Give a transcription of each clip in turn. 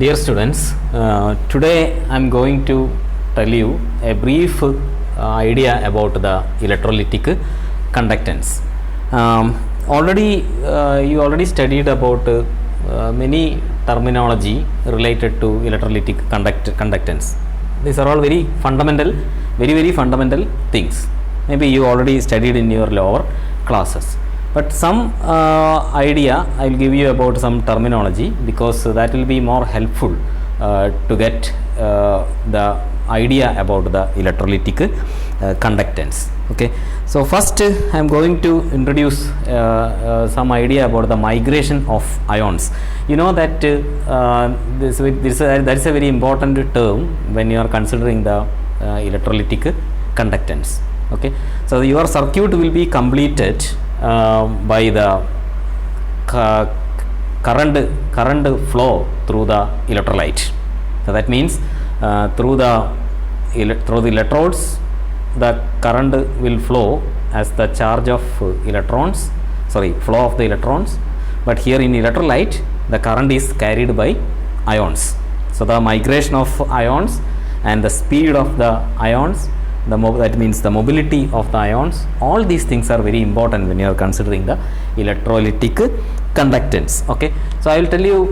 Dear students, today I am going to tell you a brief idea about the electrolytic conductance. You already studied about many terminology related to electrolytic conductance. These are all very fundamental things. Maybe you already studied in your lower classes. But some idea I will give you about some terminology, because that will be more helpful to get the idea about the electrolytic conductance. Okay, so first I am going to introduce some idea about the migration of ions. You know that that is a very important term when you are considering the electrolytic conductance. Okay, so your circuit will be completed by the current flow through the electrolyte. So that means through the electrodes, the current will flow as the charge of electrons, flow of the electrons. But here in electrolyte, the current is carried by ions. So the migration of ions and the speed of the ions, that means the mobility of the ions, all these things are very important when you are considering the electrolytic conductance. Okay, so I will tell you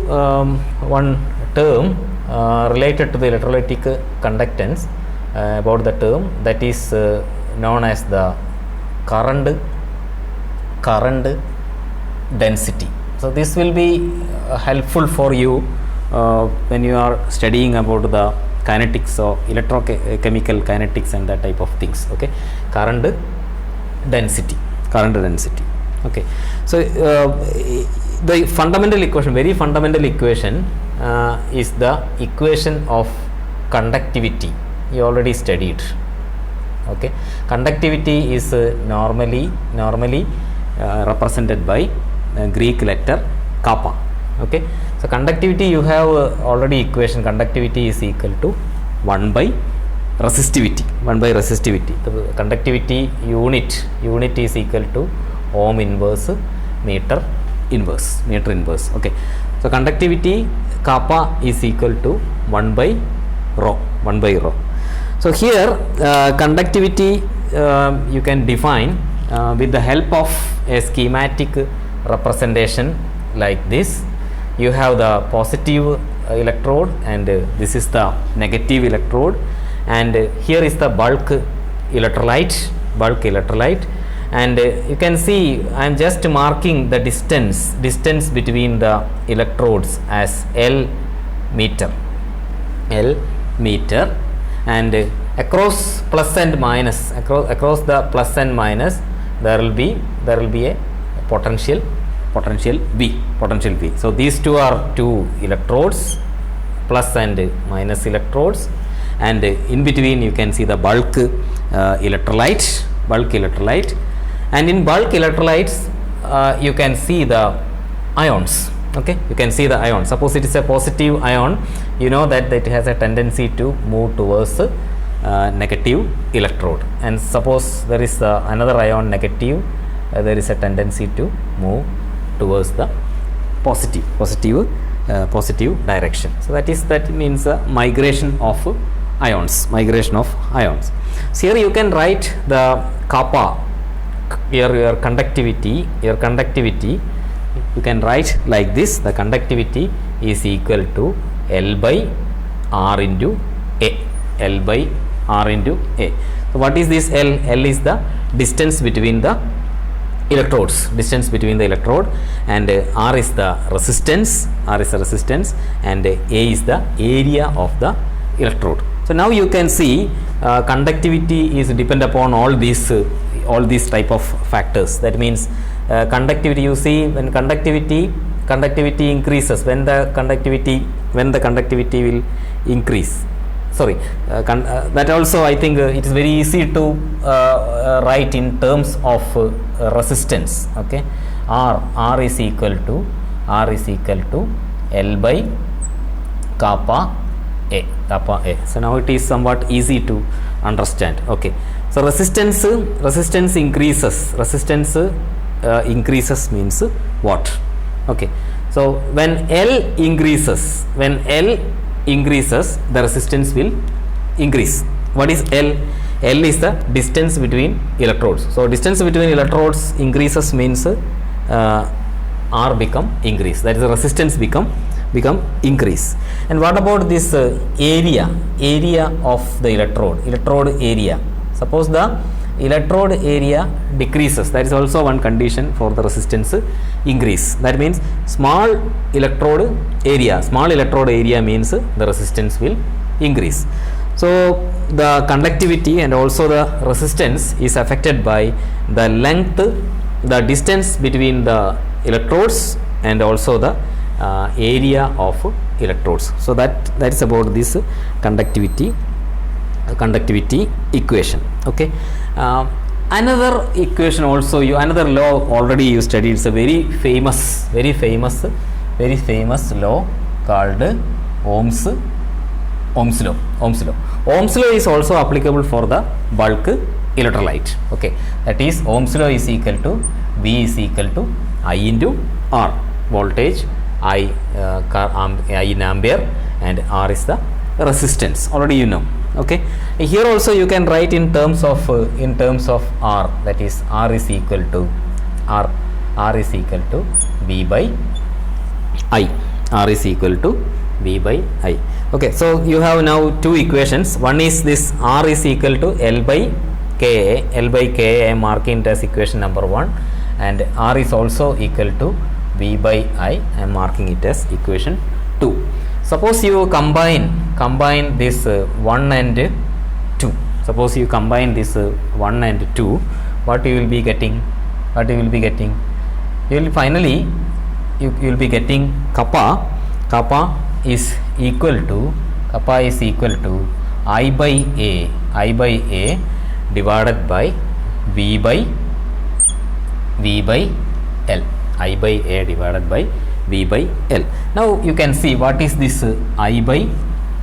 one term related to the electrolytic conductance, about the term that is known as the current density. So this will be helpful for you when you are studying about the kinetics or electrochemical kinetics and that type of things. Okay, current density. Okay, so the fundamental equation, very fundamental equation is the equation of conductivity. You already studied. Okay, conductivity is normally represented by Greek letter kappa. Okay, so conductivity, you have already equation. Conductivity is equal to 1 by resistivity. The conductivity unit is equal to ohm inverse meter inverse. Okay, so conductivity kappa is equal to 1 by rho. So here conductivity you can define with the help of a schematic representation like this. You have the positive electrode and this is the negative electrode, and here is the bulk electrolyte, and you can see I am just marking the distance between the electrodes as L meter, and across plus and minus, across the plus and minus, there will be a potential V. So these two are two electrodes, plus and minus electrodes, and in between you can see the bulk electrolyte, and in bulk electrolytes you can see the ions. Okay, you can see the ion. Suppose it is a positive ion, you know that it has a tendency to move towards negative electrode, and suppose there is another ion negative, there is a tendency to move towards the positive direction. So that means migration of ions. So here you can write the kappa, your conductivity. You can write like this: the conductivity is equal to L by R into A. So what is this L? L is the distance between the electrodes, and R is the resistance, and A is the area of the electrode. So now you can see conductivity is depend upon all these type of factors. That means conductivity, you see, when conductivity increases, when the conductivity will increase. That also I think it is very easy to write in terms of resistance. Okay, R is equal to L by kappa A. So now it is somewhat easy to understand. Okay, so resistance increases. Increases means what? Okay, So when L increases, the resistance will increase. What is L? L is the distance between electrodes. So distance between electrodes increases means R become increase. That is the resistance become increase. And what about this area of the electrode area? Suppose the electrode area decreases, that is also one condition for the resistance increase. That means small electrode area means the resistance will increase. So the conductivity and also the resistance is affected by the length, the distance between the electrodes and also the area of electrodes. So that is about this conductivity equation. Okay. Another equation also, another law already you studied. It's a very famous law called Ohm's law. Ohm's law is also applicable for the bulk electrolyte. Okay, that is Ohm's law is equal to V is equal to I into R. Voltage I in ampere and R is the resistance. Already you know. Okay, here also you can write in terms of R, that is R is equal to V by I. R is equal to V by I. Okay, so you have now two equations. One is this R is equal to L by Ka. I am marking it as equation number 1, and R is also equal to V by I am marking it as equation 2. Suppose you combine this 1 and 2. Suppose you combine this 1 and 2, what you will be getting? You will finally you will be getting kappa is equal to I by A divided by V by L. I by A divided by V by L. Now you can see what is this I by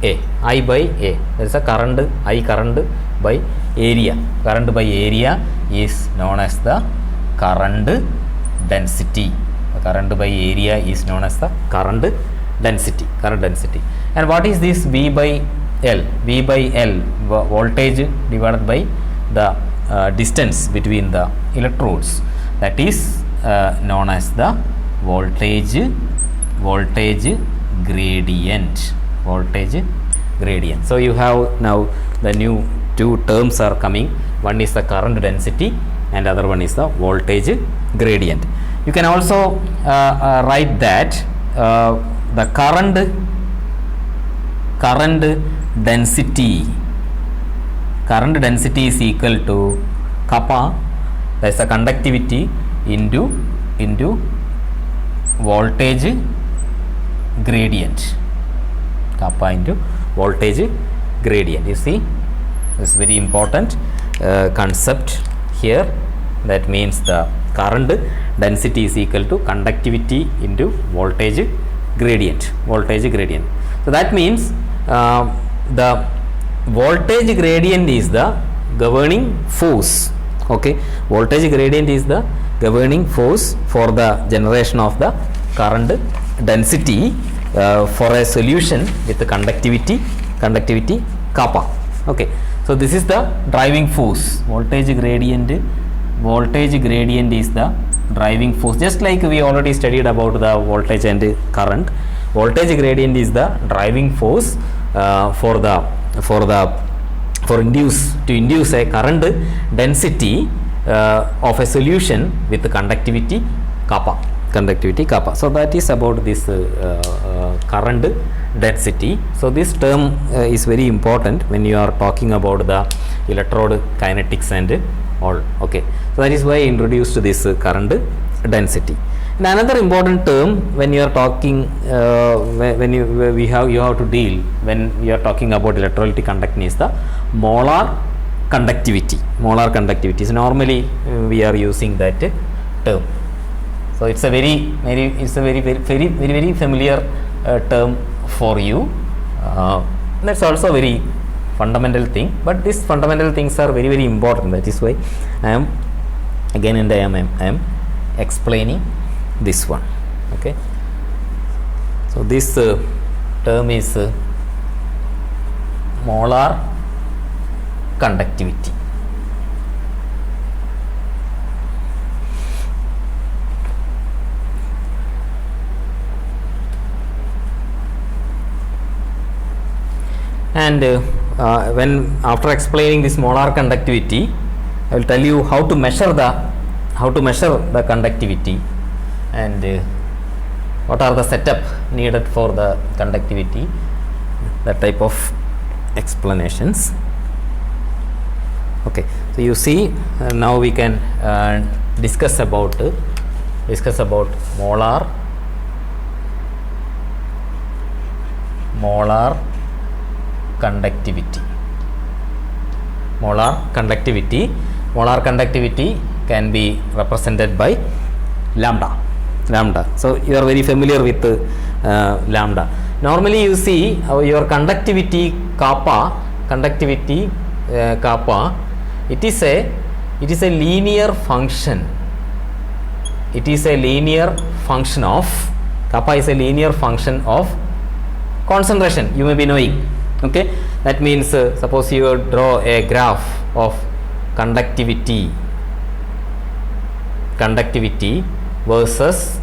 A. There is a current, I current by area. Current by area is known as the current density. The current by area is known as the current density. And what is this V by L? V by L, voltage divided by the distance between the electrodes. That is known as the voltage gradient. So you have now the new two terms are coming. One is the current density and other one is the voltage gradient. You can also write that the current density is equal to kappa, that is the conductivity, into voltage gradient. Kappa into voltage gradient. You see, this is very important concept here. That means the current density is equal to conductivity into voltage gradient. So that means the voltage gradient is the governing force. Okay, voltage gradient is the governing force for the generation of the current density for a solution with the conductivity kappa. Okay, so this is the driving force. Voltage gradient is the driving force. Just like we already studied about the voltage and current, voltage gradient is the driving force to induce a current density of a solution with the conductivity kappa. So that is about this current density. So this term is very important when you are talking about the electrode kinetics and all. Okay, so that is why I introduced this current density. And another important term when you are talking you have to deal when you are talking about electrolytic conductance is the molar conductivity. So normally we are using that term. So it's a very familiar term for you. That's also very fundamental thing, but these fundamental things are very important. That is why I am again and I am explaining this one. Okay, So this term is molar conductivity. And when after explaining this molar conductivity, I will tell you how to measure the conductivity, and what are the setup needed for the conductivity, that type of explanations. Okay, so you see, now we can discuss about molar conductivity. Molar conductivity can be represented by lambda. So you are very familiar with lambda. Normally you see your conductivity kappa, it is a linear function. It is a linear function of kappa is a linear function of concentration, you may be knowing. Okay, that means suppose you draw a graph of conductivity versus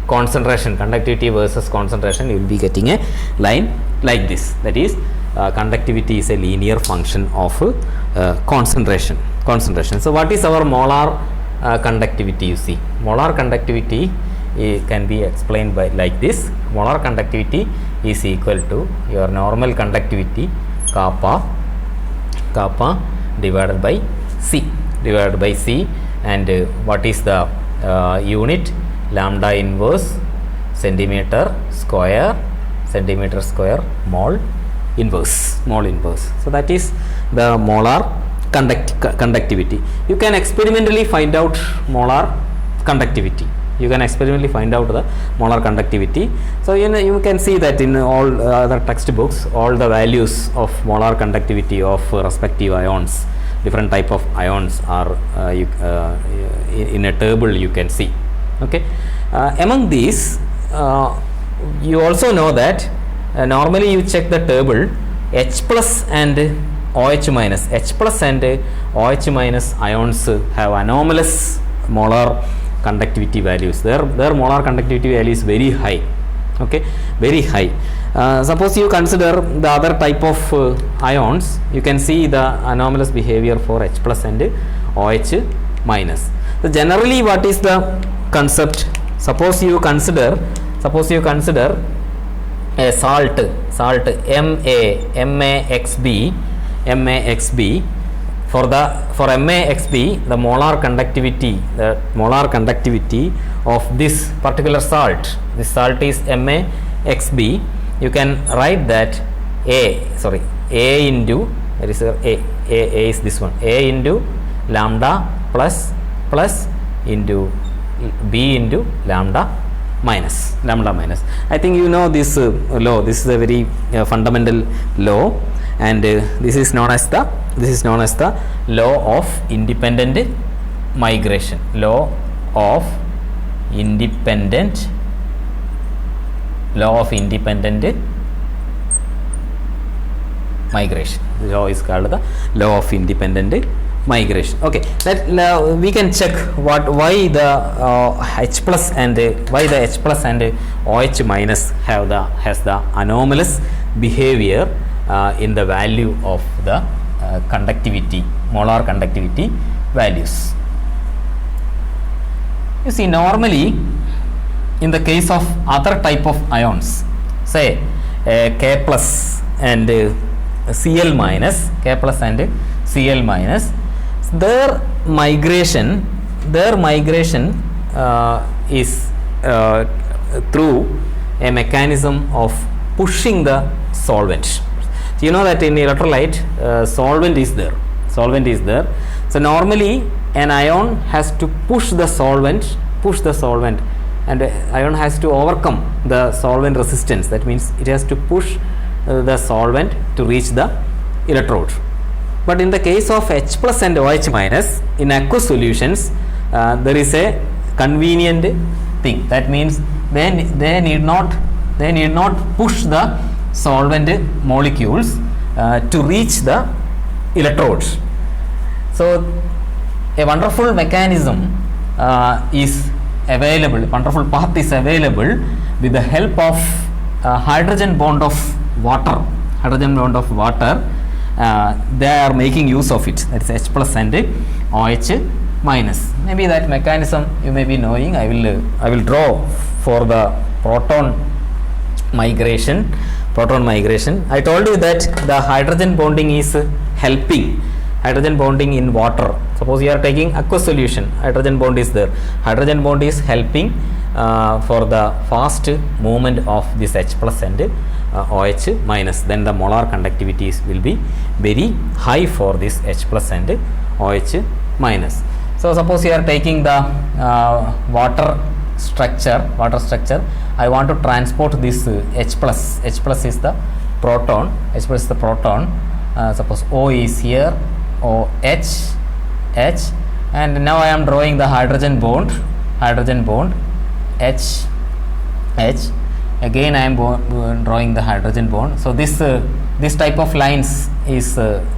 concentration, you will be getting a line like this. That is, conductivity is a linear function of concentration. So what is our molar conductivity? You see, molar conductivity can be explained by like this. Molar conductivity is equal to your normal conductivity kappa divided by C, and what is the unit? Lambda inverse centimeter square mole inverse. So that is the molar conductivity. You can experimentally find out molar conductivity. The molar conductivity. So you can see that in all other textbooks, all the values of molar conductivity of respective ions, different type of ions are in a table you can see. Okay, among these you also know that normally you check the table, H plus and OH minus. H plus and OH minus ions have anomalous molar conductivity values. Their molar conductivity value is very high. Okay, very high. Suppose you consider the other type of ions, you can see the anomalous behavior for H plus and OH minus. So generally, what is the concept? Suppose you consider a salt MaXB. For MaXB, the molar conductivity of this particular salt, this salt is MaXB. You can write that A into, there is A is this one, A into lambda plus into B into lambda minus. I think you know this law. This is a very fundamental law, and this is known as the law of independent migration. Law of independent migration. The law is called the law of independent migration. Okay, we can check why the H plus and OH minus has the anomalous behavior in the value of the molar conductivity values. You see, normally in the case of other type of ions, say K plus and Cl minus, their migration is through a mechanism of pushing the solvent. So you know that in electrolyte solvent is there. So normally an ion has to push the solvent, and ion has to overcome the solvent resistance. That means it has to push the solvent to reach the electrode. But in the case of H plus and OH minus, in aqueous solutions, there is a convenient thing. That means they need not they need not push the solvent molecules to reach the electrodes. So a wonderful mechanism is available, wonderful path is available with the help of hydrogen bond of water. Hydrogen bond of water, they are making use of it, that is H plus and OH minus. Maybe that mechanism you may be knowing. I will draw for the proton migration. I told you that the hydrogen bonding is helping, hydrogen bonding in water. Suppose you are taking aqueous solution, hydrogen bond is there, hydrogen bond is helping for the fast movement of this H plus and OH minus. Then the molar conductivity will be very high for this H plus and OH minus. So suppose you are taking the water structure, I want to transport this H plus. H plus is the proton, suppose O is here, OH, H, and now I am drawing the hydrogen bond, H, again I am drawing the hydrogen bond. So this type of lines is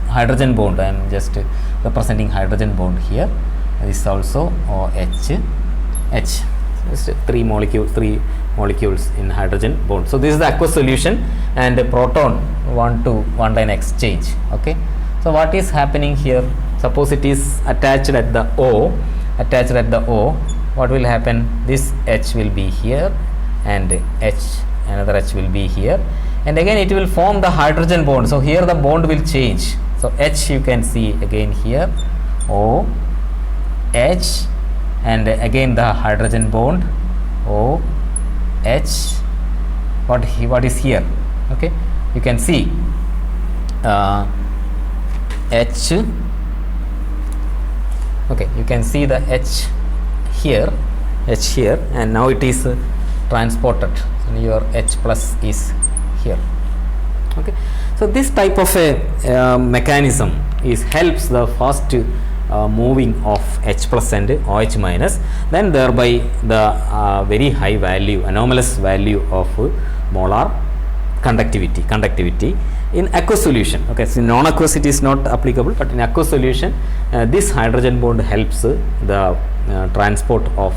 hydrogen bond. I am just representing hydrogen bond here. This also OH, H. Just three molecules in hydrogen bond. So this is the aqueous solution, and a proton want an exchange. Okay. So what is happening here? Suppose it is attached at the O. What will happen? This H will be here, and another H will be here, and again it will form the hydrogen bond. So here the bond will change. So H you can see again here, O, H, and again the hydrogen bond, O, H. What is here? Okay, you can see H. Okay, you can see the H here, and now it is transported. So your H plus is here. Okay, so this type of a mechanism helps the fast moving of H plus and OH minus, then thereby the very high value, anomalous value of molar conductivity in aqueous solution. Okay, so in non-aqueous it is not applicable, but in aqueous solution this hydrogen bond helps the transport of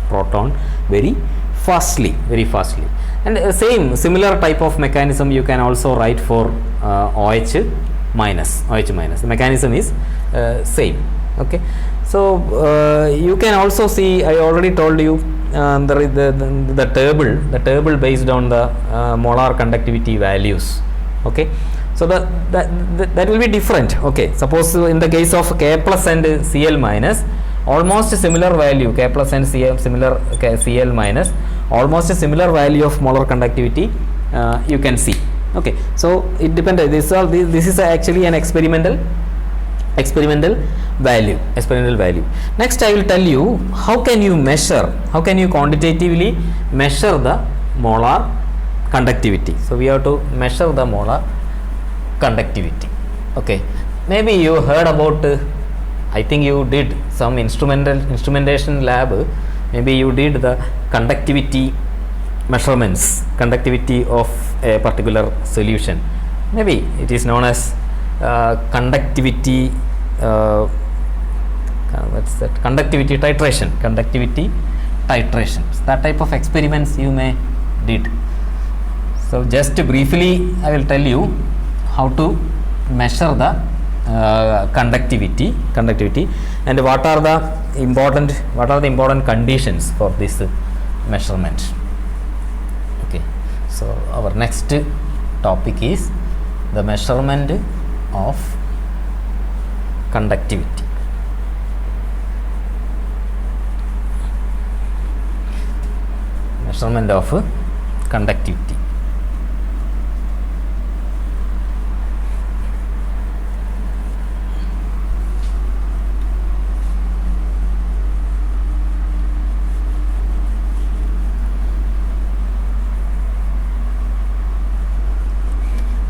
proton very fastly. And similar type of mechanism you can also write for OH minus. The mechanism is same. Okay, so you can also see, I already told you the table based on the molar conductivity values. Okay, so that will be different. Okay, suppose in the case of K plus and Cl minus, almost similar value, K plus and Cl minus, almost a similar value of molar conductivity you can see. Okay, so it depends. This is actually an experimental value. Next I will tell you how can you quantitatively measure the molar conductivity. So we have to measure the molar conductivity. Okay, maybe you heard about I think you did some instrumentation lab, maybe you did the conductivity measurements, conductivity of a particular solution. Maybe it is known as conductivity titration. That type of experiments you may did. So just briefly I will tell you how to measure the conductivity and what are the important conditions for this measurement. Okay, so our next topic is the measurement of conductivity. Measurement of conductivity.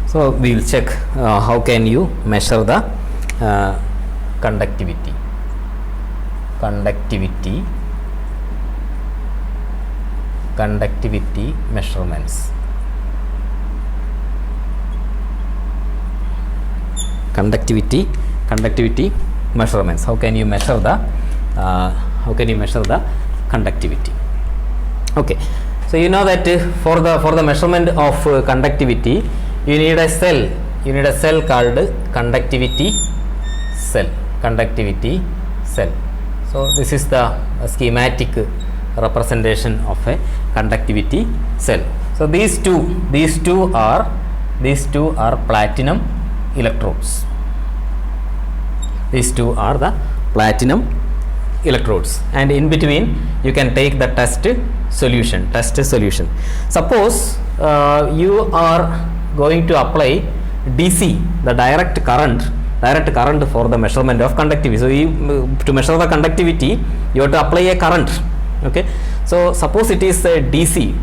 So we will check how can you measure the conductivity. conductivity measurements. Conductivity measurements. How can you measure the conductivity? Okay, so you know that for the measurement of conductivity, you need a cell called conductivity cell. So this is the schematic representation of a conductivity cell. So these two are platinum electrodes. These two are the platinum electrodes, and in between you can take the test solution. Suppose you are going to apply DC, the direct current for the measurement of conductivity. So to measure the conductivity, you have to apply a current. Okay, so suppose it is a DC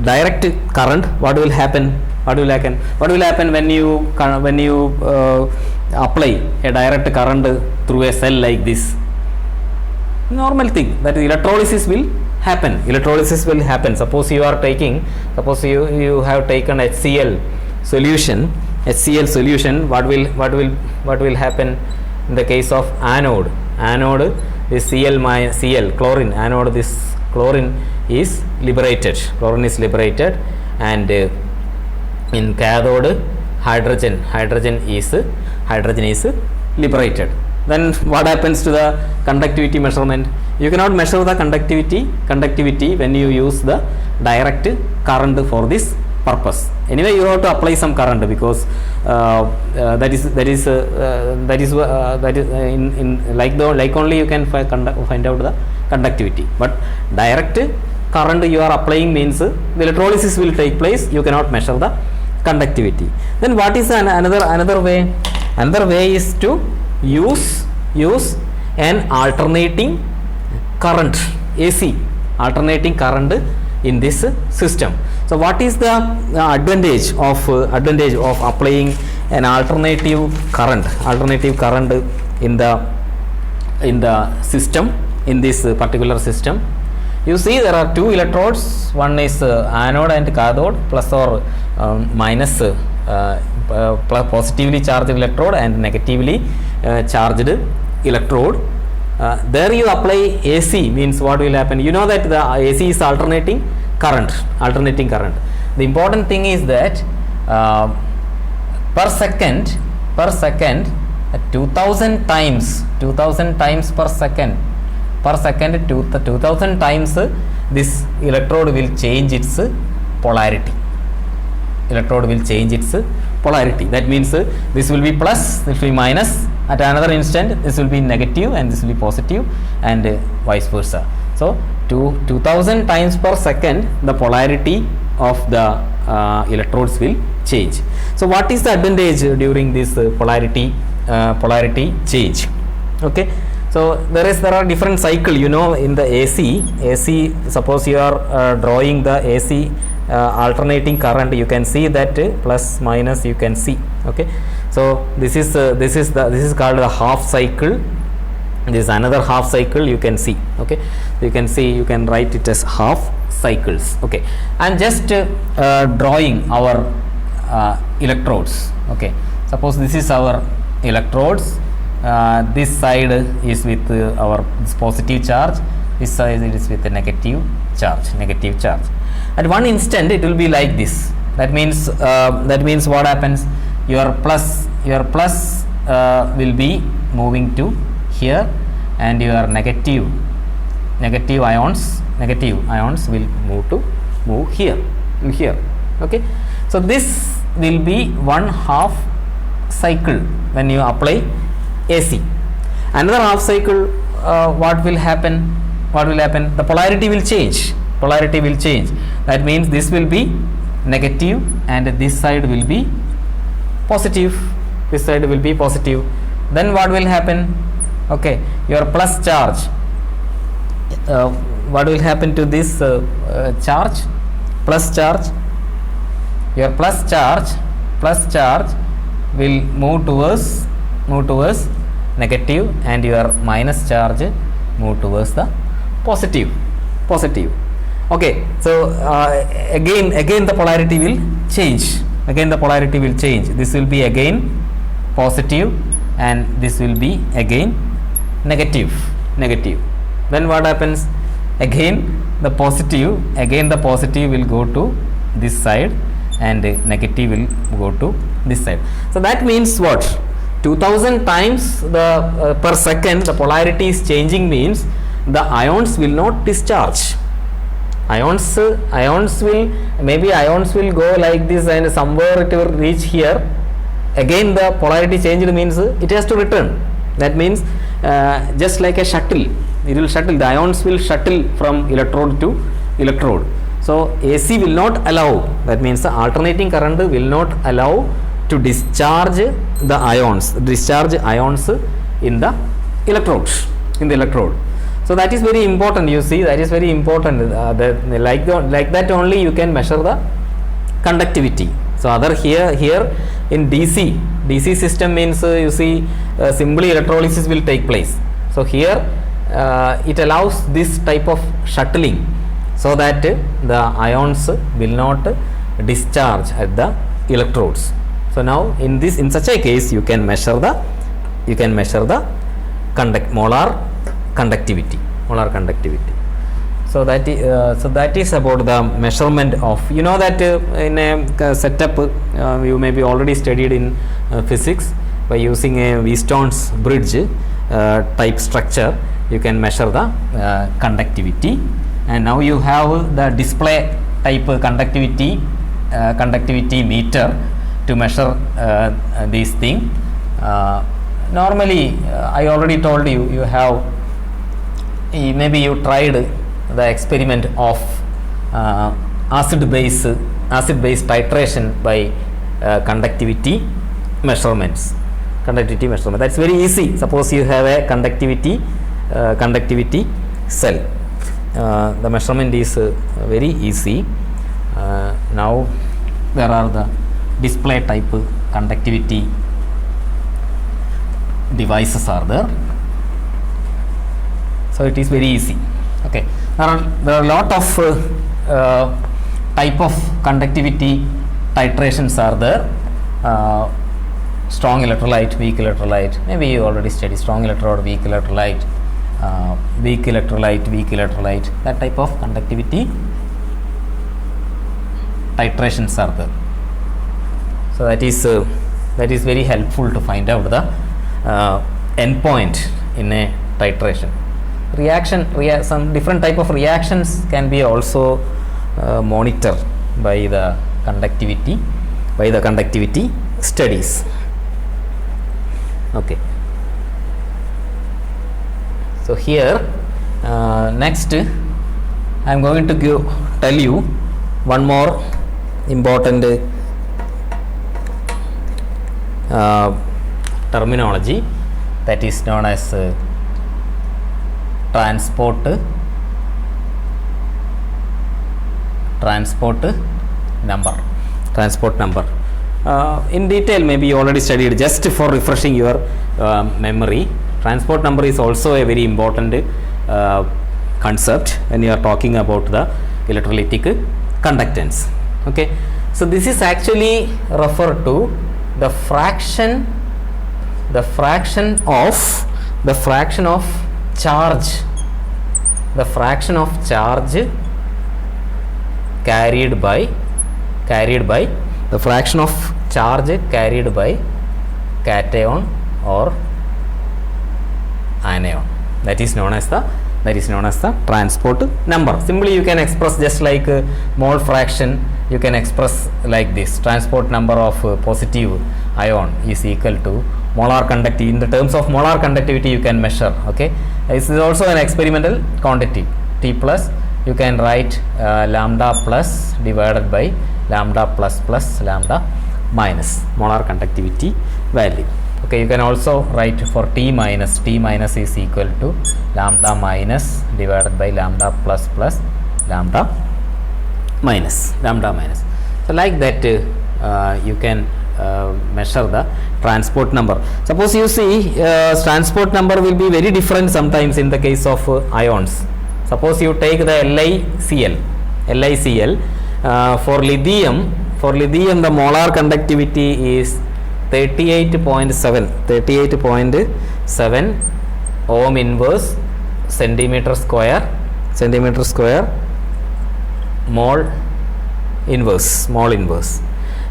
direct current. What will happen when you apply a direct current through a cell like this? Normal thing, that electrolysis will happen. Suppose you have taken HCl solution. What will happen in the case of anode? This Cl chlorine, anode, this chlorine is liberated, and in cathode hydrogen is liberated. Then what happens to the conductivity measurement? You cannot measure the conductivity when you use the direct current for this purpose. Anyway, you have to apply some current, because that is like only you can find out the conductivity. But direct current you are applying means the electrolysis will take place. You cannot measure the conductivity. Then what is another way? Another way is to use an alternating current, AC, alternating current in this system. So what is the advantage of applying an alternative current in the system, in this particular system? You see, there are two electrodes. One is anode and cathode, plus or minus, positively charged electrode and negatively charged electrode. There you apply AC, means what will happen? You know that the AC is alternating current. The important thing is that per second 2000 times per second 2000 times this electrode will change its polarity. That means this will be plus, this will be minus. At another instant, this will be negative and this will be positive, and vice versa. So 2000 times per second, the polarity of the electrodes will change. So what is the advantage during this polarity change? Okay, so there are different cycle, you know. In the AC, suppose you are drawing the AC alternating current, you can see that plus minus you can see. Okay, so this is called the half cycle. This is another half cycle, you can see. Okay, you can write it as half cycles. Okay, and just drawing our electrodes. Okay, suppose this is our electrodes. This side is with our positive charge, this side is with a negative charge. At one instant it will be like this. That means what happens? Your plus will be moving to here, and your negative ions will move here. Okay, so this will be one half cycle when you apply AC. Another half cycle, what will happen? The polarity will change. That means this will be negative and this side will be positive. Then what will happen? Okay, your plus charge, what will happen to this charge? Your plus charge will move towards negative, and your minus charge move towards the positive. Okay, so again the polarity will change. Again the polarity will change. This will be again positive and this will be again negative. Then what happens? Again the positive will go to this side and negative will go to this side. So that means what? 2000 times the per second the polarity is changing, means the ions will not discharge. Ions will go like this and somewhere it will reach here. Again the polarity changed means it has to return. That means just like a shuttle, it will shuttle, the ions will shuttle from electrode to electrode. So AC will not allow, that means the alternating current will not allow to discharge the ions in the electrode. So that is very important, you see, that is very important. Like that only you can measure the conductivity. So other here in DC system means you see simply electrolysis will take place. So here it allows this type of shuttling so that the ions will not discharge at the electrodes. So now in such a case you can measure the molar conductivity. So that is about the measurement of, you know that in a setup you may be already studied in physics, by using a Wheatstone's bridge type structure you can measure the conductivity. And now you have the display type conductivity meter to measure these things. Normally I already told you, maybe you tried the experiment of acid base titration by conductivity measurements. That's very easy. Suppose you have a conductivity cell. The measurement is very easy. Now there are the display type conductivity devices are there. So it is very easy. Okay, there are a lot of type of conductivity titrations are there. Strong electrolyte, weak electrolyte, maybe you already studied strong electrode, weak electrolyte, weak electrolyte, that type of conductivity titrations are there. So that is very helpful to find out the endpoint in a titration. Some different type of reactions can be also monitored by the conductivity studies. Okay. So here next I am going to tell you one more important terminology, that is known as transport number. In detail maybe you already studied, just for refreshing your memory. Transport number is also a very important concept when you are talking about the electrolytic conductance. Okay, so this is actually referred to the fraction of charge carried by cation or anion. That is known as the transport number. Simply you can express just like mole fraction, you can express like this: transport number of positive ion is equal to molar conductivity. In the terms of molar conductivity you can measure. Okay, this is also an experimental quantity. T plus you can write lambda plus divided by lambda plus lambda minus molar conductivity value. Okay, you can also write for T minus is equal to lambda minus divided by lambda plus lambda minus. So like that you can measure the transport number. Suppose you see transport number will be very different sometimes in the case of ions. Suppose you take the LiCl, LiCl. For lithium, the molar conductivity is 38.7 ohm inverse centimeter square mole inverse,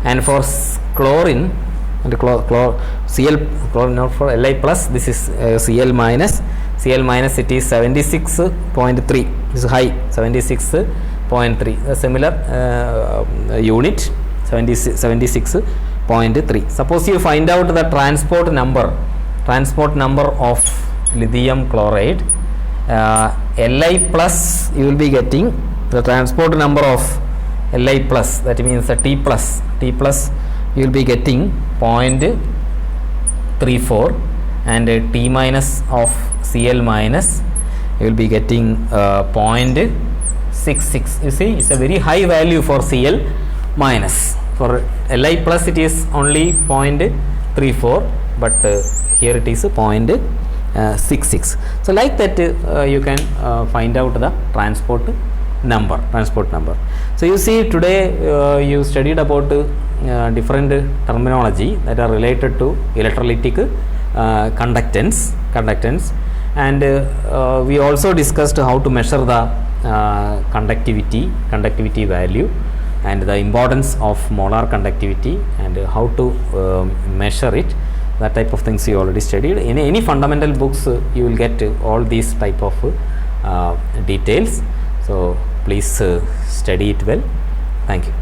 and for chlorine and Cl not for Li plus, this is Cl minus, it is 76.3, this is high, 76.3, a similar unit, 76.3. Suppose you find out the transport number of lithium chloride, Li plus, you will be getting the transport number of Li plus, that means the T plus you will be getting 0.34, and T minus of Cl minus you will be getting 0.66. You see, it's a very high value for Cl minus. For Li plus it is only 0.34, but here it is 0.66. So like that you can find out the transport number. So you see, today you studied about different terminology that are related to electrolytic conductance, and we also discussed how to measure the conductivity value, and the importance of molar conductivity, and how to measure it. That type of things you already studied. In any fundamental books you will get all these type of details. So please study it well. Thank you.